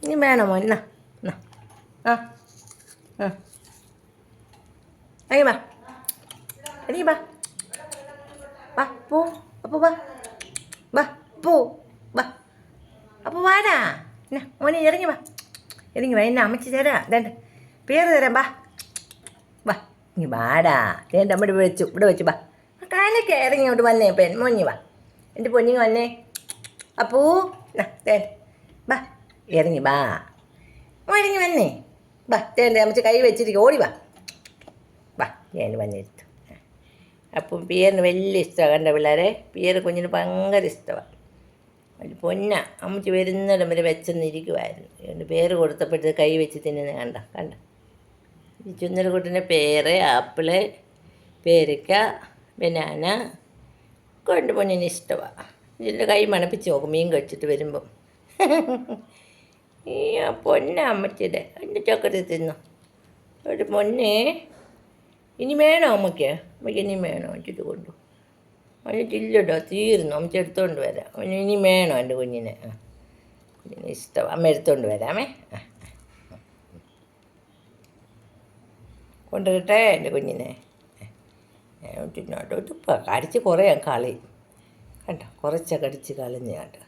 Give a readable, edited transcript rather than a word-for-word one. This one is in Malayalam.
ഇനി വേണോ മോൻ? എന്നാ എന്നാ ആ ആ അയ്യ വാ എനിക്ക് വാ വാ പോ അപ്പോൾ വാ വാ പോ വാ അപ്പോൾ വാടാ. എന്നാ മോനെ ഇറങ്ങി വാ, ഇറങ്ങി വാ, എന്നെ അമ്മച്ചി തരാം. വേണ്ട പേര് തരാം. വാ വാ ഇനി വാടാ. വേണ്ട നമ്മുടെ ഇവിടെ വെച്ചു വാ. കാലൊക്കെ ഇറങ്ങി ഇങ്ങോട്ട് വന്നേ പൊന്നി വാ, എൻ്റെ പൊന്നിങ് വന്നേ. അപ്പൂ വേണ്ട വാ, ഇറങ്ങി വാ, ഇറങ്ങി വന്നേ. വാ തേണ്ട അമ്മച്ചി കൈ വെച്ചിരിക്കും, ഓടി വാ വാ, ഞാൻ വന്നിരുത്തു. അപ്പം പിയറിന് വലിയ ഇഷ്ടമാണ്. കണ്ട പിള്ളേരെ, പിയർ കുഞ്ഞിന് ഭയങ്കര ഇഷ്ടമാണ്. ഒരു പൊന്ന അമ്മച്ചി വരുന്നിടം വരെ വെച്ചെന്നിരിക്കുമായിരുന്നു. അതുകൊണ്ട് പേര് കൊടുത്തപ്പോഴത്തെ കൈ വെച്ച് തിന്നുന്ന കണ്ട കണ്ട. ഈ ചുന്നരക്കുട്ടിൻ്റെ പേര് ആപ്പിള്, പേരയ്ക്ക, ബനാന കൊണ്ട് പൊന്നിന് ഇഷ്ടമാണ്. ഇതിൻ്റെ കൈ മണപ്പിച്ച് നോക്കും മീൻ കഴിച്ചിട്ട് വരുമ്പം. ഈ പൊന്ന അമ്മച്ചിയുടെ എൻ്റെ ചക്കര തിന്നു. ഒരു പൊന്നെ ഇനി വേണോ അമ്മയ്ക്ക്? അമ്മയ്ക്ക് ഇനി വേണോ? അമ്മച്ചിട്ട് കൊണ്ടു. അമ്മച്ചില്ലട്ടോ, തീർന്നു. അമ്മച്ചി എടുത്തുകൊണ്ട് വരാം. അവന് ഇനി വേണോ എൻ്റെ കുഞ്ഞിനെ? കുഞ്ഞിനെ ഇഷ്ടമാണ്. അമ്മ എടുത്തുകൊണ്ട് വരാമേ. കൊണ്ടുവരട്ടെ എൻ്റെ കുഞ്ഞിനെ. തിന്നോട്ടോ. ഇതിപ്പോൾ കടിച്ച് കുറേ കളി കണ്ടോ, കുറച്ചൊക്കെ കടിച്ച് കളഞ്ഞ് കേട്ടോ.